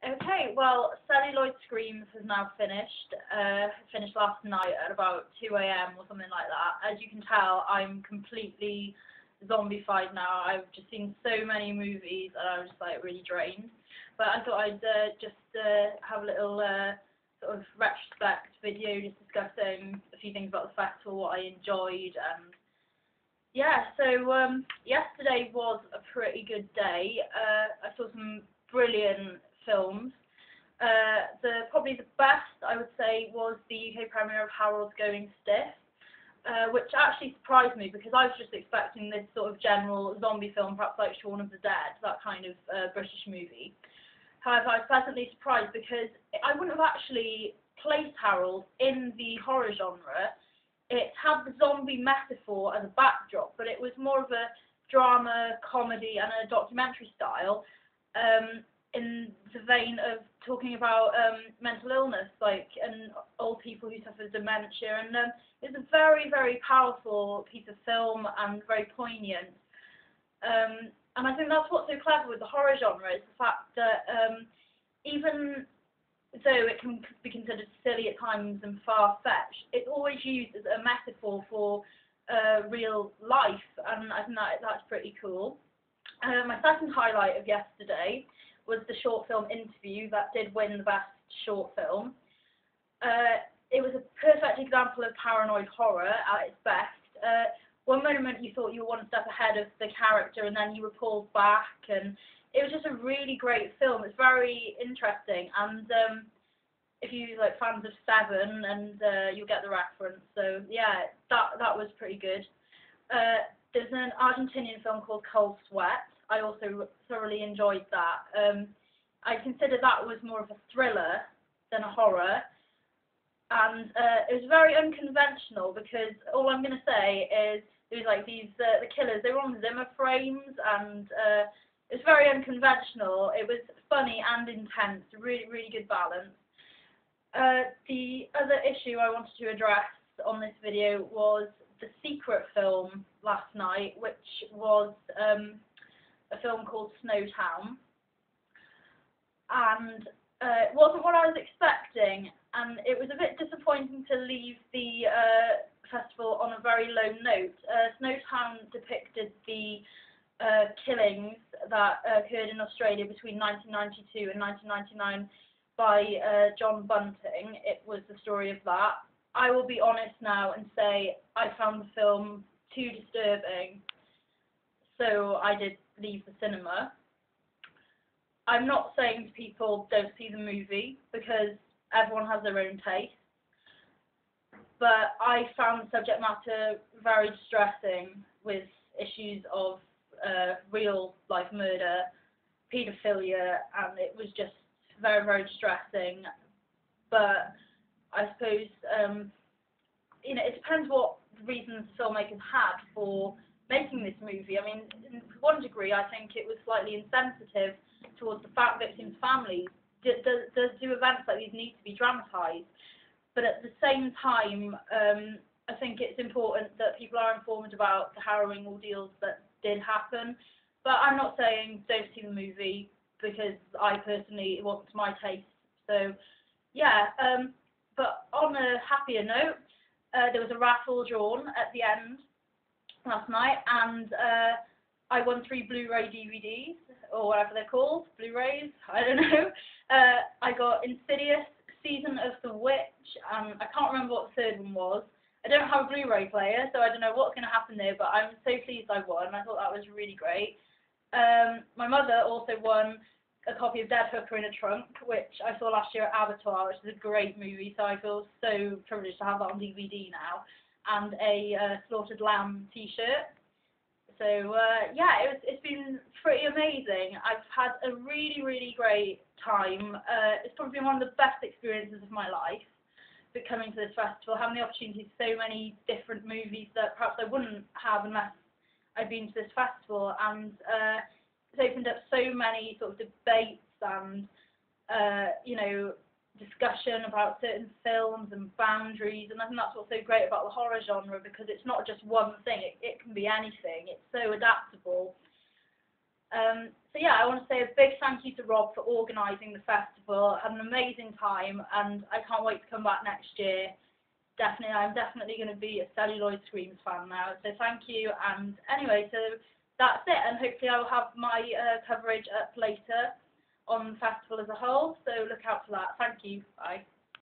Okay, well, Celluloid Screams has now finished. Finished last night at about 2 a.m. or something like that. As you can tell, I'm completely zombified now. I've just seen so many movies and I'm just like really drained. But I thought I'd just have a little sort of retrospect video just discussing a few things about the festival, what I enjoyed, and yeah, so yesterday was a pretty good day. I saw some brilliant films. Probably the best, I would say, was the UK premiere of Harold's Going Stiff, which actually surprised me because I was just expecting this sort of general zombie film, perhaps like Shaun of the Dead, that kind of British movie. However, I was pleasantly surprised because I wouldn't have actually placed Harold in the horror genre. It had the zombie metaphor as a backdrop, but it was more of a drama, comedy, and a documentary style, in the vein of talking about mental illness, and old people who suffer dementia. And it's a very, very powerful piece of film and very poignant. And I think that's what's so clever with the horror genre is the fact that even though it can be considered silly at times and far-fetched, it's always used as a metaphor for real life, and I think that's pretty cool. My second highlight of yesterday was the short film Interview that did win the best short film. It was a perfect example of paranoid horror at its best. One moment you thought you were one step ahead of the character and then you were pulled back, and it was just a really great film. It's very interesting, and if you like fans of Seven, and you'll get the reference. So yeah, that was pretty good. There's an Argentinian film called Cold Sweat. I also thoroughly enjoyed that. I consider that was more of a thriller than a horror, and it was very unconventional because all I'm going to say is there was like these the killers. They were on Zimmer frames, and it was very unconventional. It was funny and intense. Really, really good balance. The other issue I wanted to address on this video was the secret film last night, which was a film called Snowtown, and it wasn't what I was expecting, and it was a bit disappointing to leave the festival on a very low note. Snowtown depicted the killings that occurred in Australia between 1992 and 1999 by John Bunting. It was the story of that. I will be honest now and say I found the film too disturbing, so I did leave the cinema. I'm not saying to people don't see the movie because everyone has their own taste, but I found the subject matter very distressing with issues of real life murder, paedophilia, and it was just very, very distressing. But I suppose it depends what reasons the filmmakers had for making this movie. I mean, to one degree, I think it was slightly insensitive towards the victims' families. Do events like these need to be dramatised? But at the same time, I think it's important that people are informed about the harrowing ordeals that did happen. But I'm not saying don't see the movie because I personally, it wasn't to my taste. So, yeah. But on a happier note, there was a raffle drawn at the end last night, and I won 3 Blu-ray DVDs, or whatever they're called, Blu-rays, I don't know. I got Insidious, Season of the Witch, and I can't remember what the third one was. I don't have a Blu-ray player, so I don't know what's going to happen there, but I'm so pleased I won. I thought that was really great. My mother also won a copy of Dead Hooker in a Trunk, which I saw last year at Abattoir, which is a great movie, so I feel so privileged to have that on DVD now, and a Slaughtered Lamb t-shirt. So, yeah, it's been pretty amazing. I've had a really, really great time. It's probably been one of the best experiences of my life, but coming to this festival, having the opportunity to see so many different movies that perhaps I wouldn't have unless I'd been to this festival, and it's opened up so many sort of debates and, discussion about certain films and boundaries, and I think that's what's so great about the horror genre, because it's not just one thing, it can be anything, it's so adaptable. So yeah, I want to say a big thank you to Rob for organising the festival. I had an amazing time, and I can't wait to come back next year. I'm definitely going to be a Celluloid Screams fan now. So thank you. And anyway, so that's it. And hopefully I will have my coverage up later on the festival as a whole. So look out for that. Thank you. Bye.